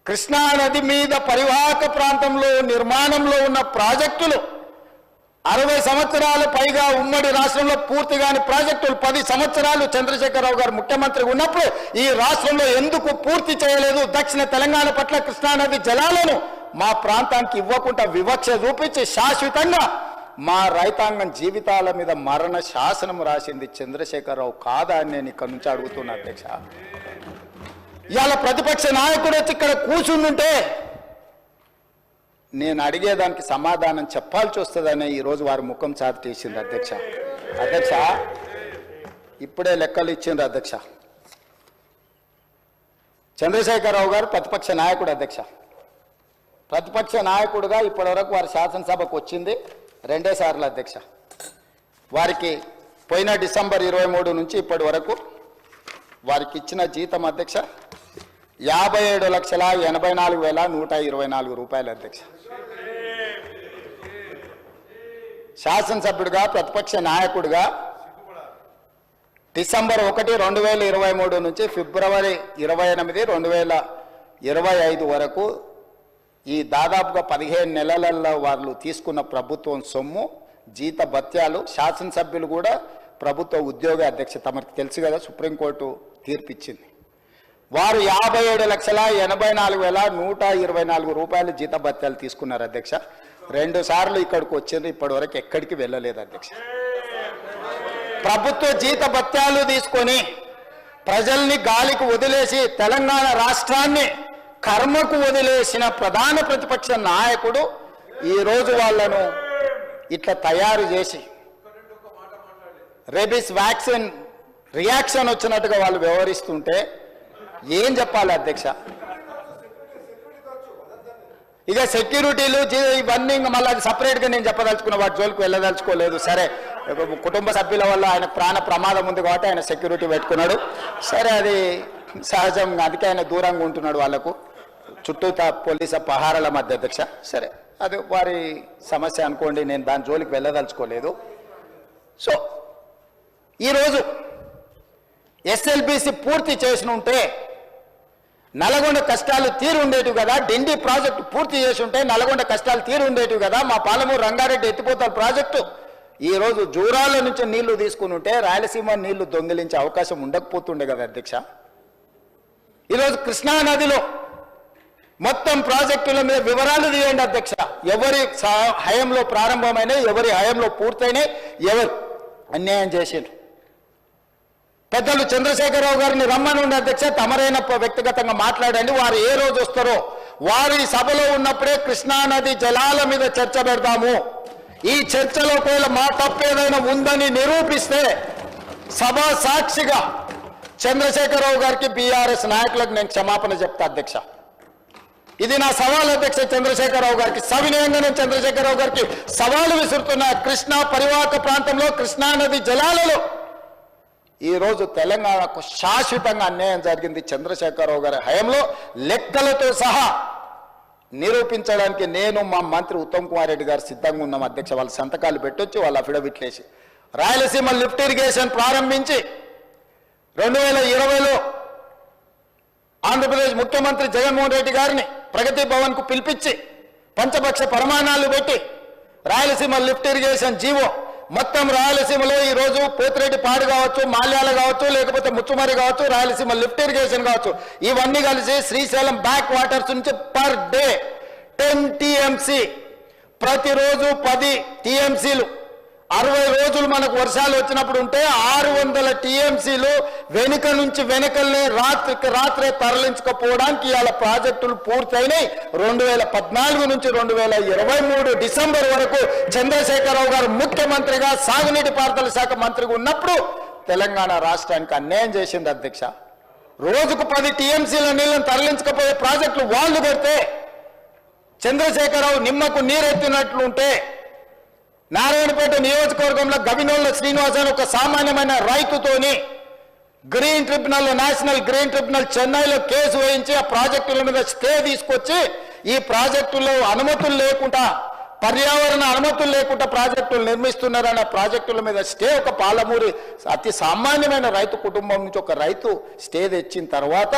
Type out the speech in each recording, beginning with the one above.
కృష్ణా నది మీద పరివాహక ప్రాంతంలో నిర్మాణంలో ఉన్న ప్రాజెక్టులు 60 సంవత్సరాలు పైగా ఉమ్మడి రాష్ట్రంలో పూర్తి కాని ప్రాజెక్టులు 10 సంవత్సరాలు చంద్రశేఖరరావు గారు ముఖ్యమంత్రి ఉన్నప్పుడు ఈ రాష్ట్రంలో ఎందుకు పూర్తి చేయలేదు? దక్షిణ తెలంగాణ పట్ల కృష్ణానది జలాలను మా ప్రాంతానికి ఇవ్వకుండా వివక్ష చూపించి శాశ్వతంగా మా రైతాంగం జీవితాల మీద మరణ శాసనం రాసింది చంద్రశేఖరరావు కాదా అని నేను ఇక్కడ నుంచి అడుగుతున్నా అధ్యక్ష. ఇవాళ ప్రతిపక్ష నాయకుడు వచ్చి ఇక్కడ కూర్చుంటుంటే నేను అడిగేదానికి సమాధానం చెప్పాల్సి వస్తుందని ఈరోజు వారి ముఖం చాటేసింది అధ్యక్ష. అధ్యక్ష ఇప్పుడే లెక్కలు ఇచ్చిండ్రు అధ్యక్ష. చంద్రశేఖరరావు గారు ప్రతిపక్ష నాయకుడు అధ్యక్ష. ప్రతిపక్ష నాయకుడుగా ఇప్పటివరకు వారి శాసనసభకు వచ్చింది 2 సార్లు అధ్యక్ష. వారికి పోయిన డిసెంబర్ 23 నుంచి ఇప్పటి వరకు వారికి ఇచ్చిన జీతం అధ్యక్ష 57,84,124 రూపాయలు అధ్యక్ష. శాసనసభ్యుడిగా ప్రతిపక్ష నాయకుడిగా డిసెంబర్ 1, 2023 నుంచి ఫిబ్రవరి 28, 2025 వరకు ఈ దాదాపుగా 15 నెలలలో వాళ్ళు తీసుకున్న ప్రభుత్వం సొమ్ము జీత భత్యాలు, శాసనసభ్యులు కూడా ప్రభుత్వ ఉద్యోగ అధ్యక్ష తమకు తెలుసు కదా, సుప్రీంకోర్టు తీర్పిచ్చింది. వారు 57,84,124 రూపాయలు జీత భత్యాలు తీసుకున్నారు అధ్యక్ష. 2 సార్లు ఇక్కడికి వచ్చింది, ఇప్పటి వరకు ఎక్కడికి వెళ్ళలేదు అధ్యక్ష. ప్రభుత్వ జీత భత్యాలు తీసుకొని ప్రజల్ని గాలికి వదిలేసి తెలంగాణ రాష్ట్రాన్ని కర్మకు వదిలేసిన ప్రధాన ప్రతిపక్ష నాయకుడు ఈరోజు వాళ్ళను ఇట్లా తయారు చేసి రేబీస్ వ్యాక్సిన్ రియాక్షన్ వచ్చినట్టుగా వాళ్ళు వ్యవహరిస్తుంటే ఏం చెప్పాలి అధ్యక్ష? ఇక సెక్యూరిటీలు ఇవన్నీ మళ్ళీ అది సపరేట్గా నేను చెప్పదలుచుకున్న వాటి జోలికి వెళ్ళదలుచుకోలేదు. సరే, కుటుంబ సభ్యుల వల్ల ఆయన ప్రాణ ప్రమాదం ఉంది కాబట్టి ఆయన సెక్యూరిటీ పెట్టుకున్నాడు. సరే, అది సహజం, అందుకే ఆయన దూరంగా ఉంటున్నాడు వాళ్ళకు చుట్టూతా పోలీసు పహారాల మధ్య అధ్యక్ష. సరే, అది వారి సమస్య అనుకోండి, నేను దాని జోలికి వెళ్ళదలుచుకోలేదు. సో ఈరోజు ఎస్ఎల్బిసి పూర్తి చేసి ఉంటే నల్గొండ కష్టాలు తీరు ఉండేటివి కదా, డిండి ప్రాజెక్టు పూర్తి చేసి ఉంటే నల్గొండ కష్టాలు తీరు ఉండేటివి కదా, మా పాలమూరు రంగారెడ్డి ఎత్తిపోతల ప్రాజెక్టు ఈరోజు జూరాల నుంచి నీళ్లు తీసుకుని ఉంటే రాయలసీమ నీళ్లు దొంగిలించే అవకాశం ఉండకపోతుండే కదా అధ్యక్ష. ఈరోజు కృష్ణా నదిలో మొత్తం ప్రాజెక్టుల మీద వివరాలు తీయండి అధ్యక్ష. ఎవరి హయంలో ప్రారంభమైనాయి, ఎవరి హయంలో పూర్తయినాయి, ఎవరు అన్యాయం చేసిండ్రు. పెద్దలు చంద్రశేఖరరావు గారిని రమ్మనుండి అధ్యక్ష, తమరైన వ్యక్తిగతంగా మాట్లాడండి. వారు ఏ రోజు వస్తారో వారి సభలో ఉన్నప్పుడే కృష్ణానది జలాల మీద చర్చ పెడతాము. ఈ చర్చలో ఒకవేళ మా తప్పు ఏదైనా ఉందని నిరూపిస్తే సభ సాక్షిగా చంద్రశేఖరరావు గారికి, బీఆర్ఎస్ నాయకులకు నేను క్షమాపణ చెప్తా అధ్యక్ష. ఇది నా సవాల్ అధ్యక్ష చంద్రశేఖరరావు గారికి. సవినయంగా నేను చంద్రశేఖరరావు గారికి సవాలు విసురుతున్నా. కృష్ణా పరివాహక ప్రాంతంలో కృష్ణానది జలాలలో ఈరోజు తెలంగాణకు శాశ్వతంగా అన్యాయం జరిగింది చంద్రశేఖరరావు గారి హయంలో. లెక్కలతో సహా నిరూపించడానికి నేను, మా మంత్రి ఉత్తమ్ కుమార్ రెడ్డి గారు సిద్ధంగా ఉన్నాం అధ్యక్ష. వాళ్ళ సంతకాలు పెట్టొచ్చి వాళ్ళ అఫిడవిట్లు వేసి రాయలసీమ లిఫ్ట్ ఇరిగేషన్ ప్రారంభించి 2020లో ఆంధ్రప్రదేశ్ ముఖ్యమంత్రి జగన్మోహన్ రెడ్డి గారిని ప్రగతి భవన్కు పిలిపించి పంచపక్ష ప్రమాణాలు పెట్టి రాయలసీమ లిఫ్ట్ ఇరిగేషన్ జీవో మొత్తం రాయలసీమలో ఈరోజు పోతిరెడ్డి పాడు కావచ్చు, మాల్యాల కావచ్చు, లేకపోతే ముచ్చుమరి కావచ్చు, రాయలసీమ లిఫ్ట్ ఇరిగేషన్ కావచ్చు, ఇవన్నీ కలిసి శ్రీశైలం బ్యాక్ వాటర్స్ నుంచి పర్ డే 10 టీఎంసీ, ప్రతిరోజు 10 టీఎంసీలు 60 రోజులు మనకు వర్షాలు వచ్చినప్పుడు ఉంటే 600 టీఎంసీలు వెనుక నుంచి వెనకల్నే రాత్రికి రాత్రే తరలించకపోవడానికి ఇవాళ ప్రాజెక్టులు పూర్తయినాయి. 2014 నుంచి 2023 డిసెంబర్ వరకు చంద్రశేఖరరావు గారు ముఖ్యమంత్రిగా సాగునీటి పారుదల శాఖ మంత్రిగా ఉన్నప్పుడు తెలంగాణ రాష్ట్రానికి అన్యాయం చేసింది అధ్యక్ష. రోజుకు 10 టీఎంసీల నీళ్ళని తరలించకపోయే ప్రాజెక్టులు వాళ్ళు కొడితే చంద్రశేఖరరావు నిమ్మకు నీరెత్తినట్లుంటే నారాయణపేట నియోజకవర్గంలో గవినోళ్ళ శ్రీనివాస్ అని ఒక సామాన్యమైన రైతుతోని green tribunal, national green tribunal చెన్నైలో కేసు వేయించి ఆ ప్రాజెక్టుల మీద స్టే తీసుకొచ్చి ఈ ప్రాజెక్టులో అనుమతులు లేకుండా, పర్యావరణ అనుమతులు లేకుండా ప్రాజెక్టులు నిర్మిస్తున్నారన్న ప్రాజెక్టుల మీద స్టే ఒక పాలమూరి అతి సామాన్యమైన రైతు కుటుంబం నుంచి ఒక రైతు స్టే తెచ్చిన తర్వాత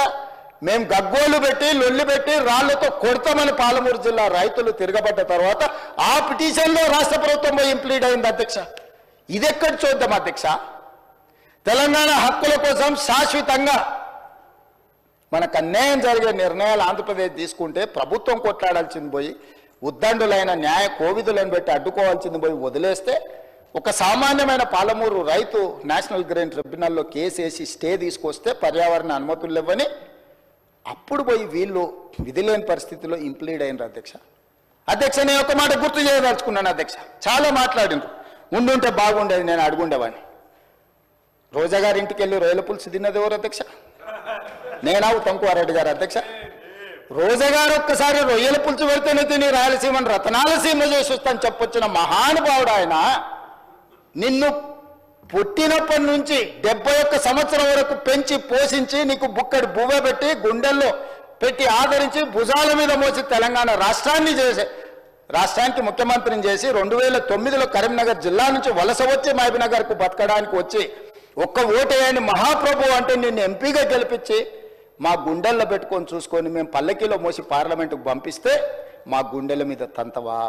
మేము గగ్గోలు పెట్టి లొల్లి పెట్టి రాళ్లతో కొడతామని పాలమూరు జిల్లా రైతులు తిరగబడ్డ తర్వాత ఆ పిటిషన్లో రాష్ట్ర ప్రభుత్వం పోయి ఇంప్లీడ్ అయింది అధ్యక్ష. ఇదెక్కడ చూద్దాం అధ్యక్ష. తెలంగాణ హక్కుల కోసం శాశ్వతంగా మనకు అన్యాయం జరిగే నిర్ణయాలు ఆంధ్రప్రదేశ్ తీసుకుంటే ప్రభుత్వం కొట్లాడాల్సింది పోయి ఉద్దండులైన న్యాయ కోవిదులను పెట్టి అడ్డుకోవాల్సింది పోయి వదిలేస్తే ఒక సామాన్యమైన పాలమూరు రైతు నేషనల్ గ్రీన్ ట్రిబ్యునల్లో కేసు వేసి స్టే తీసుకొస్తే పర్యావరణ అనుమతులు ఇవ్వని అప్పుడు పోయి వీళ్ళు విధిలేని పరిస్థితిలో ఇంప్లీడ్ అయినారు అధ్యక్ష. అధ్యక్ష, నేను ఒక మాట గుర్తు చేయదలుచుకున్నాను అధ్యక్ష. చాలా మాట్లాడినారు, ఉండుంటే బాగుండేది, నేను అడుగుండేవాడిని. రోజా గారి ఇంటికి వెళ్ళి రొయ్యల పులుసు తిన్నది ఎవరు అధ్యక్ష? నేనా ఉత్తమ్కుమారెడ్డి గారు అధ్యక్ష? రోజా గారు ఒక్కసారి రొయ్యల పులుసు పెడితేనే తిని రాయలసీమను రతనాలసీమ చేసి వస్తాను చెప్పొచ్చిన మహానుభావుడు ఆయన. నిన్ను పుట్టినప్పటి నుంచి 71 సంవత్సరం వరకు పెంచి పోషించి నీకు బుక్కడి బువ్వ పెట్టి గుండెల్లో పెట్టి ఆదరించి భుజాల మీద మోసి తెలంగాణ రాష్ట్రానికి ముఖ్యమంత్రిని చేసి 2009లో కరీంనగర్ జిల్లా నుంచి వలస వచ్చి మహబూబ్నగర్కు బతకడానికి వచ్చి ఒక్క ఓటేయని మహాప్రభు అంటే నిన్ను ఎంపీగా గెలిపించి మా గుండెల్లో పెట్టుకొని చూసుకొని మేము పల్లకీలో మోసి పార్లమెంటుకు పంపిస్తే మా గుండెల మీద తంతవా?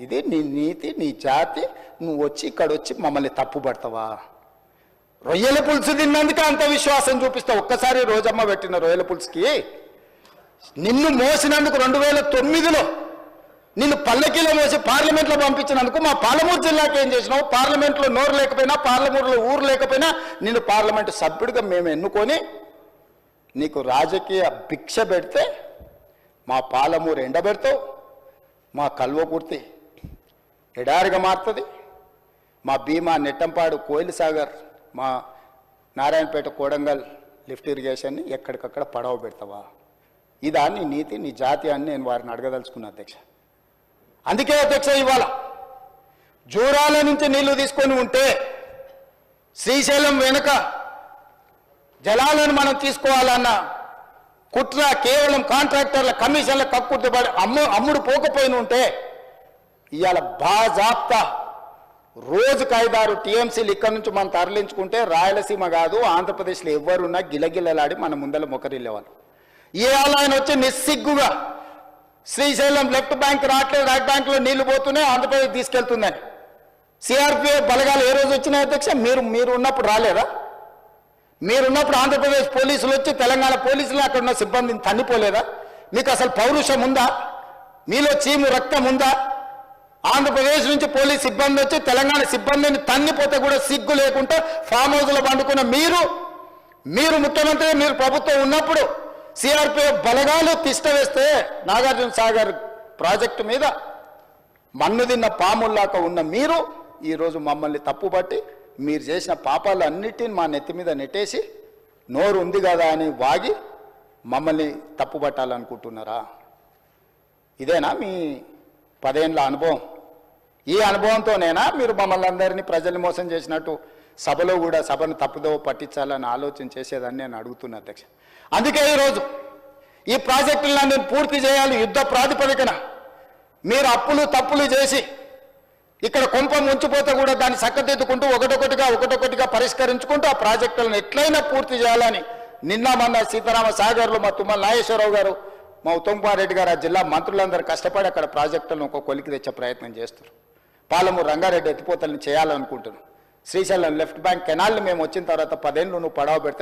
ఇది నీ నీతి, నీ జాతి. నువ్వు వచ్చి ఇక్కడ వచ్చి మమ్మల్ని తప్పుపడతావా? రొయ్యల పులుసు తిన్నందుకే అంత విశ్వాసం చూపిస్తావు. ఒక్కసారి రోజమ్మ పెట్టిన రొయ్యల పులుసుకి నిన్ను మోసినందుకు 2009లో నిన్ను పల్లకీలో మోసి పార్లమెంట్లో పంపించినందుకు మా పాలమూరు జిల్లాకి ఏం చేసినావు? పార్లమెంట్లో నోరు లేకపోయినా, పార్లమూరులో ఊరు లేకపోయినా నిన్ను పార్లమెంటు సభ్యుడిగా మేము ఎన్నుకొని నీకు రాజకీయ భిక్ష పెడితే మా పాలమూరు ఎండబెడతావు, మా కల్వకుర్తి ఎడారిగా మారుతుంది, మా భీమా నెట్టంపాడు కోయిల్ సాగర్, మా నారాయణపేట కోడంగల్ లిఫ్ట్ ఇరిగేషన్ని ఎక్కడికక్కడ పడవ పెడతావా? ఇదా నీ నీతి, నీ జాతి అని నేను వారిని అడగదలుచుకున్నా అధ్యక్ష. అందుకే అధ్యక్ష, ఇవాళ జూరాల నుంచి నీళ్లు తీసుకొని ఉంటే శ్రీశైలం వెనుక జలాలను మనం తీసుకోవాలన్న కుట్ర కేవలం కాంట్రాక్టర్ల కమిషన్ల కక్కుర్తిపడి అమ్ముడు పోకపోయిన ఉంటే ఇవాళ బాజాప్తా రోజుకు 5-6 టీఎంసీలు ఇక్కడ నుంచి మనం తరలించుకుంటే రాయలసీమ కాదు ఆంధ్రప్రదేశ్లో ఎవరున్నా గిలగిలలాడి మన ముందర మొకరిల్లేవాళ్ళు. ఇవాళ ఆయన వచ్చి నిస్సిగ్గుగా శ్రీశైలం లెఫ్ట్ బ్యాంక్ రావట్లేదు, రైట్ బ్యాంక్లో నీళ్లు పోతూనే ఆంధ్రప్రదేశ్ తీసుకెళ్తుందని సిఆర్పిఎఫ్ బలగాలు ఏ రోజు వచ్చినాయి అధ్యక్ష? మీరు ఉన్నప్పుడు రాలేదా? మీరున్నప్పుడు ఆంధ్రప్రదేశ్ పోలీసులు వచ్చి తెలంగాణ పోలీసులు అక్కడ ఉన్న సిబ్బందిని తన్నిపోలేదా? మీకు అసలు పౌరుషం ఉందా? మీలో చీము రక్తం ఉందా? ఆంధ్రప్రదేశ్ నుంచి పోలీస్ సిబ్బంది వచ్చి తెలంగాణ సిబ్బందిని తన్నిపోతే కూడా సిగ్గు లేకుండా ఫామ్ హౌస్లో పండుకున్న మీరు ముఖ్యమంత్రి, మీరు ప్రభుత్వం ఉన్నప్పుడు సిఆర్పిఎఫ్ బలగాలు తిష్ట వేస్తే నాగార్జున సాగర్ ప్రాజెక్టు మీద మన్ను తిన్న పాముల్లాక ఉన్న మీరు ఈరోజు మమ్మల్ని తప్పుపట్టి మీరు చేసిన పాపాలు అన్నిటిని మా నెత్తి మీద నెట్టేసి నోరు ఉంది కదా అని వాగి మమ్మల్ని తప్పుపట్టాలనుకుంటున్నారా? ఇదేనా మీ 10 ఏళ్ల అనుభవం? ఈ అనుభవంతోనేనా మీరు మమ్మల్ని అందరినీ ప్రజల్ని మోసం చేసినట్టు సభలో కూడా సభను తప్పుదోవ పట్టించాలని ఆలోచన చేసేదని నేను అడుగుతున్నా అధ్యక్ష. అందుకే ఈరోజు ఈ ప్రాజెక్టులను పూర్తి చేయాలి యుద్ధ ప్రాతిపదికన. మీరు అప్పులు తప్పులు చేసి ఇక్కడ కొంప ముంచిపోతే కూడా దాన్ని చక్కదిద్దుకుంటూ ఒకటొకటిగా పరిష్కరించుకుంటూ ఆ ప్రాజెక్టులను ఎట్లయినా పూర్తి చేయాలని నిన్న మొన్న సీతారామ సాగర్లో మా తుమ్మల నాగేశ్వరరావు గారు, మా ఉత్తమ్కుమారెడ్డి గారు, ఆ జిల్లా మంత్రులందరూ కష్టపడి అక్కడ ప్రాజెక్టులను ఒక కొలికి తెచ్చే ప్రయత్నం చేస్తారు. పాలమూరు రంగారెడ్డి ఎత్తిపోతలను చేయాలనుకుంటున్నాం. శ్రీశైలం లెఫ్ట్ బ్యాంక్ కెనాల్ని మేము వచ్చిన తర్వాత 10 ఏళ్ళు నువ్వు పడవ పెడితే